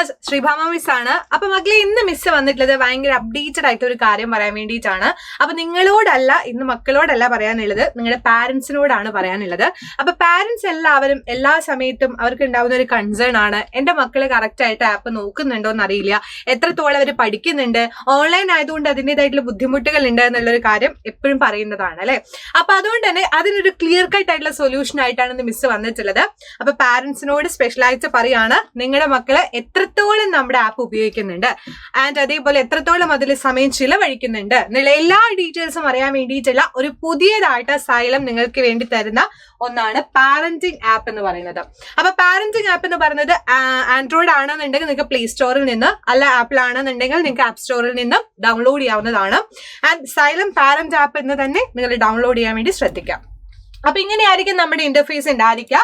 Teachers Sreebhama miss ആണ്. അപ്പൊ മക്കളെ ഇന്ന് മിസ് വന്നിട്ടുള്ളത് ഭയങ്കര അപ്ഡേറ്റഡ് ആയിട്ട് ഒരു കാര്യം പറയാൻ വേണ്ടിയിട്ടാണ്. അപ്പൊ നിങ്ങളോടല്ല ഇന്ന് മക്കളോടല്ല പറയാനുള്ളത്, നിങ്ങളുടെ പാരന്റ്സിനോടാണ് പറയാനുള്ളത്. അപ്പൊ പാരന്റ്സ് എല്ലാവരും എല്ലാ സമയത്തും അവർക്ക് ഉണ്ടാവുന്ന ഒരു കൺസേൺ ആണ്, എന്റെ മക്കള് കറക്റ്റ് ആയിട്ട് ആപ്പ് നോക്കുന്നുണ്ടോ എന്ന് അറിയില്ല, എത്രത്തോളം അവർ പഠിക്കുന്നുണ്ട്, ഓൺലൈൻ ആയതുകൊണ്ട് അതിൻ്റെതായിട്ടുള്ള ബുദ്ധിമുട്ടുകൾ ഉണ്ട് എന്നുള്ളൊരു കാര്യം എപ്പോഴും പറയുന്നതാണ് അല്ലെ. അപ്പൊ അതുകൊണ്ട് തന്നെ അതിനൊരു ക്ലിയർ കട്ട് ആയിട്ടുള്ള സൊല്യൂഷൻ ആയിട്ടാണ് ഇന്ന് മിസ് വന്നിട്ടുള്ളത്. അപ്പൊ പാരന്റ്സിനോട് സ്പെഷ്യലായിട്ട് പറയാണ്, നിങ്ങളുടെ മക്കള് എത്രത്തോളം നമ്മുടെ ആപ്പ് ഉപയോഗിക്കുന്നുണ്ട് ആൻഡ് അതേപോലെ എത്രത്തോളം അതിൽ സമയം ചിലവഴിക്കുന്നുണ്ട് എന്നുള്ള എല്ലാ ഡീറ്റെയിൽസും അറിയാൻ വേണ്ടിയിട്ടുള്ള ഒരു പുതിയതായിട്ട് സൈലം നിങ്ങൾക്ക് വേണ്ടി തരുന്ന ഒന്നാണ് പാരന്റിംഗ് ആപ്പ് എന്ന് പറയുന്നത്. അപ്പൊ പാരന്റിംഗ് ആപ്പ് എന്ന് പറയുന്നത് ആൻഡ്രോയിഡ് ആണെന്നുണ്ടെങ്കിൽ നിങ്ങൾക്ക് പ്ലേ സ്റ്റോറിൽ നിന്ന്, അല്ല ആപ്പിൾ ആണെന്നുണ്ടെങ്കിൽ നിങ്ങൾക്ക് ആപ്പ് സ്റ്റോറിൽ നിന്ന് ഡൗൺലോഡ് ചെയ്യാവുന്നതാണ്. ആൻഡ് സൈലം പാരന്റ് ആപ്പ് എന്ന് തന്നെ നിങ്ങൾ ഡൗൺലോഡ് ചെയ്യാൻ വേണ്ടി ശ്രദ്ധിക്കാം. അപ്പൊ ഇങ്ങനെയായിരിക്കും നമ്മുടെ ഇന്റർഫേസ് ഉണ്ടായിരിക്കുക.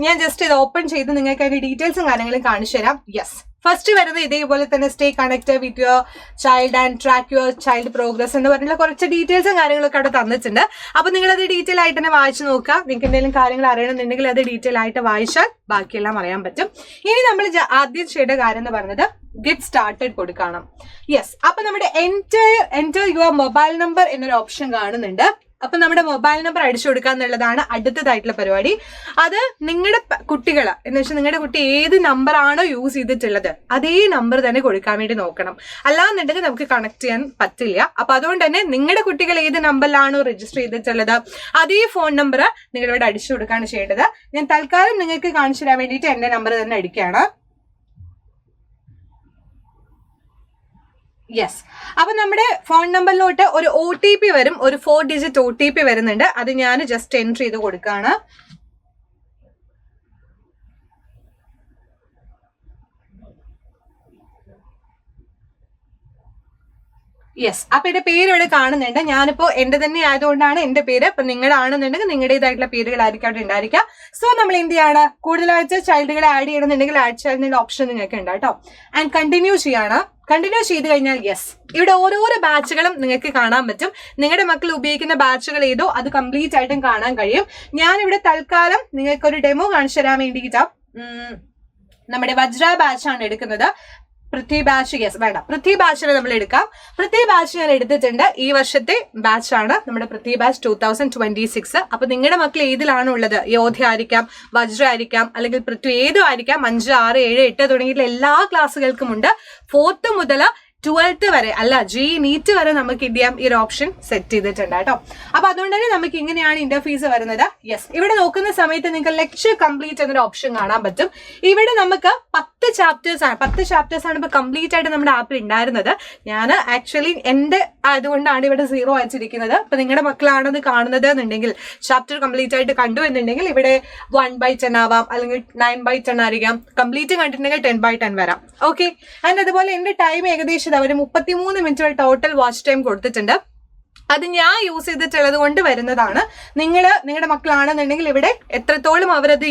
ഞാൻ ജസ്റ്റ് ഇത് ഓപ്പൺ ചെയ്ത് നിങ്ങൾക്ക് അതിന്റെ ഡീറ്റെയിൽസും കാര്യങ്ങളും കാണിച്ചു തരാം. യെസ്, ഫസ്റ്റ് വരുന്നത് ഇതേപോലെ തന്നെ stay connected with your child and track your child progress എന്ന് പറഞ്ഞുള്ള കുറച്ച് ഡീറ്റെയിൽസും കാര്യങ്ങളൊക്കെ അവിടെ തന്നിട്ടുണ്ട്. അപ്പൊ നിങ്ങൾ അത് ഡീറ്റെയിൽ ആയിട്ട് തന്നെ വായിച്ചു നോക്കുക. നിങ്ങൾക്ക് എന്തെങ്കിലും കാര്യങ്ങൾ അറിയണമെന്നുണ്ടെങ്കിൽ അത് ഡീറ്റെയിൽ ആയിട്ട് വായിച്ചാൽ ബാക്കിയെല്ലാം അറിയാൻ പറ്റും. ഇനി നമ്മൾ ആദ്യം ചെയ്യേണ്ട കാര്യം എന്ന് പറയുന്നത് ഗെറ്റ് സ്റ്റാർട്ടഡ് കൊടുക്കണം. യെസ്, അപ്പൊ നമ്മുടെ എൻറ്റർ യുവർ മൊബൈൽ നമ്പർ എന്നൊരു ഓപ്ഷൻ കാണുന്നുണ്ട്. അപ്പൊ നമ്മുടെ മൊബൈൽ നമ്പർ അടിച്ചു കൊടുക്കുക എന്നുള്ളതാണ് അടുത്തതായിട്ടുള്ള പരിപാടി. അത് നിങ്ങളുടെ കുട്ടികൾ എന്ന് വെച്ചാൽ നിങ്ങളുടെ കുട്ടി ഏത് നമ്പർ ആണോ യൂസ് ചെയ്തിട്ടുള്ളത് അതേ നമ്പർ തന്നെ കൊടുക്കാൻ വേണ്ടി നോക്കണം. അല്ലാന്നുണ്ടെങ്കിൽ നമുക്ക് കണക്ട് ചെയ്യാൻ പറ്റില്ല. അപ്പൊ അതുകൊണ്ട് തന്നെ നിങ്ങളുടെ കുട്ടികൾ ഏത് നമ്പറിലാണോ രജിസ്റ്റർ ചെയ്തിട്ടുള്ളത് അതേ ഫോൺ നമ്പർ നിങ്ങളിവിടെ അടിച്ചു കൊടുക്കുകയാണ് ചെയ്യേണ്ടത്. ഞാൻ തൽക്കാലം നിങ്ങൾക്ക് കാണിച്ചു തരാൻ വേണ്ടിയിട്ട് എന്റെ നമ്പർ തന്നെ അടിക്കുകയാണ്. യെസ്, അപ്പൊ നമ്മുടെ ഫോൺ നമ്പറിലോട്ട് ഒരു OTP വരും, ഒരു 4 ഡിജിറ്റ് OTP വരുന്നുണ്ട്. അത് ഞാൻ ജസ്റ്റ് എൻറ്റർ ചെയ്ത് കൊടുക്കുകയാണ്. യെസ്, അപ്പൊ എന്റെ പേര് ഇവിടെ കാണുന്നുണ്ട്. ഞാനിപ്പോ എന്റെ തന്നെ ആയതുകൊണ്ടാണ് എന്റെ പേര്. അപ്പൊ നിങ്ങളുടെ ആണെന്നുണ്ടെങ്കിൽ നിങ്ങളുടേതായിട്ടുള്ള പേരുകളായിരിക്കും അവിടെ ഉണ്ടായിരിക്കുക. സോ നമ്മൾ എന്ത് ചെയ്യാണ്, കൂടുതലായിട്ട് ചൈൽഡുകളെ ആഡ് ചെയ്യണമെന്നുണ്ടെങ്കിൽ ആഡ് ചൈൽഡിന്റെ ഓപ്ഷൻ നിങ്ങൾക്ക് ഉണ്ട് കേട്ടോ. ആൻഡ് കണ്ടിന്യൂ ചെയ്യാണ്. കണ്ടിന്യൂ ചെയ്ത് കഴിഞ്ഞാൽ യെസ്, ഇവിടെ ഓരോരോ ബാച്ചുകളും നിങ്ങൾക്ക് കാണാൻ പറ്റും. നിങ്ങളുടെ മക്കൾ ഉപയോഗിക്കുന്ന ബാച്ചുകൾ ഏതോ അത് കംപ്ലീറ്റ് ആയിട്ടും കാണാൻ കഴിയും. ഞാനിവിടെ തൽക്കാലം നിങ്ങൾക്കൊരു ഡെമോ കാണിച്ചു തരാൻ വേണ്ടിയിട്ടാ നമ്മുടെ വജ്ര ബാച്ചാണ് എടുക്കുന്നത്. പൃഥ്വി ബാച്ച് യെസ് വേണ്ട, പൃഥ്വി ബാച്ചിനെ നമ്മൾ എടുക്കാം. പൃഥ്വി ബാച്ച് ഞാൻ എടുത്തിട്ടുണ്ട്. ഈ വർഷത്തെ ബാച്ചാണ് നമ്മുടെ പൃഥ്വി ബാച്ച് 2026. അപ്പൊ നിങ്ങളുടെ മക്കൾ ഏതിലാണ് ഉള്ളത്, യോധ ആയിരിക്കാം, വജ്ര ആയിരിക്കാം, അല്ലെങ്കിൽ പൃഥ്വി ഏതും ആയിരിക്കാം. 5, 6, 7, 8 തുടങ്ങിയിട്ടുള്ള എല്ലാ ക്ലാസ്സുകൾക്കും ഉണ്ട്. 4th മുതൽ 12th വരെ, അല്ല NEET വരെ നമുക്ക് എന്ത് ചെയ്യാം, ഈ ഒരു ഓപ്ഷൻ സെറ്റ് ചെയ്തിട്ടുണ്ട് കേട്ടോ. അപ്പൊ അതുകൊണ്ട് തന്നെ നമുക്ക് ഇങ്ങനെയാണ് ഇന്റർഫേസ് വരുന്നത്. യെസ്, ഇവിടെ നോക്കുന്ന സമയത്ത് നിങ്ങൾക്ക് ലെക്ചർ കംപ്ലീറ്റ് എന്നൊരു ഓപ്ഷൻ കാണാൻ പറ്റും. ഇവിടെ നമുക്ക് 10 ചാപ്റ്റേഴ്സ് ആണ് ഇപ്പൊ കംപ്ലീറ്റ് ആയിട്ട് നമ്മുടെ ആപ്പിൽ ഉണ്ടായിരുന്നത്. ഞാൻ ആക്ച്വലി എന്റെ ആയതുകൊണ്ടാണ് ഇവിടെ 0 അയച്ചിരിക്കുന്നത്. അപ്പൊ നിങ്ങളുടെ മക്കളാണത് കാണുന്നത് എന്നുണ്ടെങ്കിൽ, ചാപ്റ്റർ കംപ്ലീറ്റ് ആയിട്ട് കണ്ടു എന്നുണ്ടെങ്കിൽ ഇവിടെ 1/10 ആവാം, അല്ലെങ്കിൽ 9/10 ആയിരിക്കാം. കംപ്ലീറ്റ് കണ്ടിട്ടുണ്ടെങ്കിൽ 10/10 വരാം. ഓക്കെ, ആൻഡ് അതുപോലെ എന്റെ ടൈം ഏകദേശം ഒരു 33 മിനിറ്റ് ടോട്ടൽ വാച്ച് ടൈം കൊടുത്തിട്ടുണ്ട്. അത് ഞാൻ യൂസ് ചെയ്തിട്ടുള്ളത് കൊണ്ട് വരുന്നതാണ്. നിങ്ങളുടെ മക്കളാണെന്നുണ്ടെങ്കിൽ ഇവിടെ എത്രത്തോളം അവരത്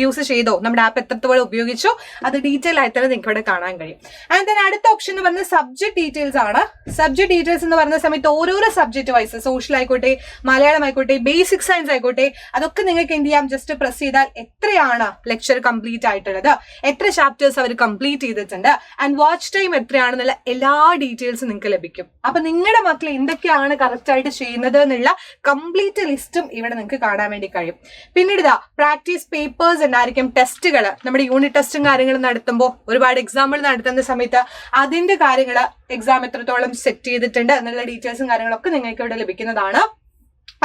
യൂസ് ചെയ്തോ, നമ്മുടെ ആപ്പ് എത്രത്തോളം ഉപയോഗിച്ചോ അത് ഡീറ്റെയിൽ ആയിട്ട് നിങ്ങൾക്ക് ഇവിടെ കാണാൻ കഴിയും. ആൻഡ് ദെൻ അടുത്ത ഓപ്ഷൻ എന്ന് പറയുന്നത് സബ്ജക്ട് ഡീറ്റെയിൽസ് ആണ്. സബ്ജക്ട് ഡീറ്റെയിൽസ് എന്ന് പറയുന്ന സമയത്ത് ഓരോരോ സബ്ജക്ട് വൈസ്, സോഷ്യൽ ആയിക്കോട്ടെ, മലയാളം ആയിക്കോട്ടെ, ബേസിക് സയൻസ് ആയിക്കോട്ടെ, അതൊക്കെ നിങ്ങൾക്ക് എന്ത് ചെയ്യാം, ജസ്റ്റ് പ്രസ് ചെയ്താൽ എത്രയാണ് ലെക്ചർ കംപ്ലീറ്റ് ആയിട്ടുള്ളത്, എത്ര ചാപ്റ്റേഴ്സ് അവർ കംപ്ലീറ്റ് ചെയ്തിട്ടുണ്ട്, ആൻഡ് വാച്ച് ടൈം എത്രയാണെന്നുള്ള എല്ലാ ഡീറ്റെയിൽസും നിങ്ങൾക്ക് ലഭിക്കും. അപ്പൊ നിങ്ങളുടെ മക്കൾ എന്തൊക്കെയാണ് കറക്റ്റ് ആയിട്ട് ചെയ്യുന്നത് എന്നുള്ള കംപ്ലീറ്റ് ലിസ്റ്റും ഇവിടെ നിങ്ങൾക്ക് കാണാൻ വേണ്ടി കഴിയും. പിന്നീട് പ്രാക്ടീസ് പേപ്പേഴ്സ് ഉണ്ടായിരിക്കും, ടെസ്റ്റുകൾ, നമ്മുടെ യൂണിറ്റ് ടെസ്റ്റും കാര്യങ്ങളും നടത്തുമ്പോൾ, ഒരുപാട് എക്സാമ്പിൾ നടത്തുന്ന സമയത്ത് അതിന്റെ കാര്യങ്ങൾ, എക്സാം എത്രത്തോളം സെറ്റ് ചെയ്തിട്ടുണ്ട് എന്നുള്ള ഡീറ്റെയിൽസും കാര്യങ്ങളൊക്കെ നിങ്ങൾക്ക് ഇവിടെ ലഭിക്കുന്നതാണ്.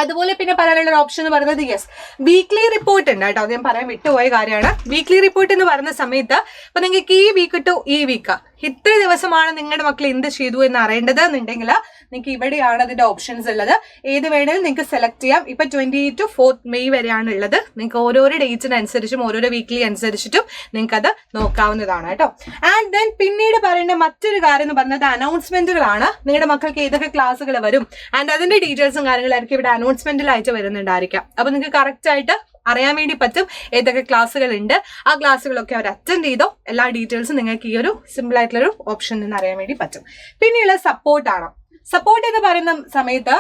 അതുപോലെ പിന്നെ പറയാനുള്ള ഒരു ഓപ്ഷൻ എന്ന് പറയുന്നത് യെസ്, വീക്ക്ലി റിപ്പോർട്ട് ഉണ്ട് കേട്ടോ. അത് ഞാൻ പറയാൻ വിട്ടുപോയ കാര്യമാണ്. വീക്ക്ലി റിപ്പോർട്ട് എന്ന് പറയുന്ന സമയത്ത് ഇപ്പൊ നിങ്ങൾക്ക് ഈ വീക്ക് ടു ഈ വീക്ക് ഇത്ര ദിവസമാണ് നിങ്ങളുടെ മക്കൾ എന്ത് ചെയ്തു എന്ന് അറിയേണ്ടത് എന്നുണ്ടെങ്കിൽ നിങ്ങൾക്ക് ഇവിടെയാണ് അതിന്റെ ഓപ്ഷൻസ് ഉള്ളത്. ഏത് വേണമെങ്കിലും നിങ്ങൾക്ക് സെലക്ട് ചെയ്യാം. ഇപ്പൊ 28 to 4th May വരെയാണ് ഉള്ളത്. നിങ്ങൾക്ക് ഓരോരോ ഡേറ്റ്സിനനുസരിച്ചും ഓരോരോ വീക്ക്ലി അനുസരിച്ചിട്ടും നിങ്ങൾക്ക് അത് നോക്കാവുന്നതാണ് കേട്ടോ. ആൻഡ് ദെൻ പിന്നീട് പറയേണ്ട മറ്റൊരു കാര്യം എന്ന് പറയുന്നത് അനൗൺസ്മെന്റുകളാണ്. നിങ്ങളുടെ മക്കൾക്ക് ഏതൊക്കെ ക്ലാസ്സുകൾ വരും ആൻഡ് അതിന്റെ ഡീറ്റെയിൽസും കാര്യങ്ങളായിരിക്കും ഇവിടെ അനൗൺസ്മെന്റിലായിട്ട് വരുന്നുണ്ടായിരിക്കാം. അപ്പൊ നിങ്ങൾക്ക് കറക്റ്റ് ആയിട്ട് അറിയാൻ വേണ്ടി പറ്റും ഏതൊക്കെ ക്ലാസ്സുകൾ ഉണ്ട്, ആ ക്ലാസ്സുകളൊക്കെ അവർ അറ്റൻഡ് ചെയ്തോ, എല്ലാ ഡീറ്റെയിൽസും നിങ്ങൾക്ക് ഈ ഒരു സിമ്പിൾ ആയിട്ടുള്ളൊരു ഓപ്ഷനിൽ നിന്ന് അറിയാൻ വേണ്ടി പറ്റും. പിന്നെയുള്ള സപ്പോർട്ടാണ്. സപ്പോർട്ട് എന്ന് പറയുന്ന സമയത്ത്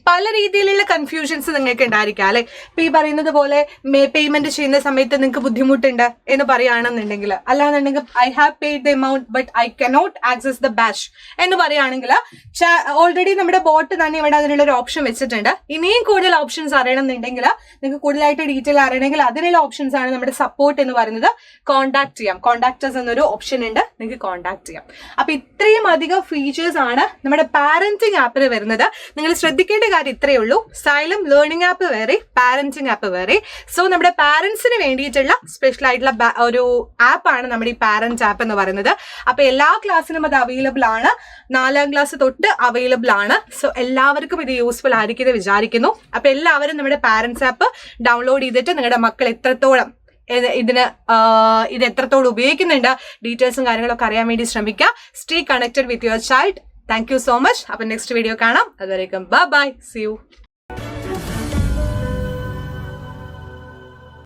പല രീതിയിലുള്ള കൺഫ്യൂഷൻസ് നിങ്ങൾക്ക് ഉണ്ടായിരിക്കാം അല്ലെ. ഇപ്പൊ ഈ പറയുന്നത് പോലെ പേയ്മെന്റ് ചെയ്യുന്ന സമയത്ത് നിങ്ങൾക്ക് ബുദ്ധിമുട്ടുണ്ട് എന്ന് പറയുകയാണെന്നുണ്ടെങ്കിൽ, അല്ലാന്നുണ്ടെങ്കിൽ I have paid the amount but I cannot access the bash എന്ന് പറയുകയാണെങ്കിൽ ഓൾറെഡി നമ്മുടെ ബോട്ട് തന്നെ ഇവിടെ അതിനുള്ള ഒരു ഓപ്ഷൻ വെച്ചിട്ടുണ്ട്. ഇനിയും കൂടുതൽ ഓപ്ഷൻസ് അറിയണമെന്നുണ്ടെങ്കിൽ, നിങ്ങൾക്ക് കൂടുതലായിട്ട് ഡീറ്റെയിൽ അറിയണമെങ്കിൽ അതിനുള്ള ഓപ്ഷൻസ് ആണ് നമ്മുടെ സപ്പോർട്ട് എന്ന് പറയുന്നത്. കോൺടാക്ട് ചെയ്യാം, കോൺടാക്ടേഴ്സ് എന്നൊരു ഓപ്ഷൻ ഉണ്ട്, നിങ്ങൾക്ക് കോൺടാക്ട് ചെയ്യാം. അപ്പൊ ഇത്രയും അധികം ഫീച്ചേഴ്സ് ആണ് നമ്മുടെ പാരന്റിംഗ് ആപ്പിൽ വരുന്നത്. നിങ്ങൾ ശ്രദ്ധിക്കേണ്ട കാര്യം ഇത്രയേ ഉള്ളൂ. സൈലം ലേണിംഗ് ആപ്പ് വേറെ, പാരന്റിംഗ് ആപ്പ് വേറെ. സോ നമ്മുടെ പാരന്റ്സിന് വേണ്ടിയിട്ടുള്ള സ്പെഷ്യൽ ആയിട്ടുള്ള ഒരു ആപ്പാണ് നമ്മുടെ ഈ പാരന്റ് ആപ്പ് എന്ന് പറയുന്നത്. അപ്പൊ എല്ലാ ക്ലാസ്സിലും അത് അവൈലബിൾ ആണ്, 4ാം ക്ലാസ് തൊട്ട് അവൈലബിൾ ആണ്. സോ എല്ലാവർക്കും ഇത് യൂസ്ഫുൾ ആയിരിക്കും എന്ന് വിചാരിക്കുന്നു. അപ്പൊ എല്ലാവരും നമ്മുടെ പാരന്റ്സ് ആപ്പ് ഡൗൺലോഡ് ചെയ്തിട്ട് നിങ്ങളുടെ മക്കൾ എത്രത്തോളം ഇത് എത്രത്തോളം ഉപയോഗിക്കുന്നുണ്ട്, ഡീറ്റെയിൽസും കാര്യങ്ങളൊക്കെ അറിയാൻ വേണ്ടി ശ്രമിക്കുക. Stay connected with your child. Thank you so much. അപ്പൊ നെക്സ്റ്റ് വീഡിയോ കാണാം. അതുവരേക്കും ബൈ ബൈ, സീ യു.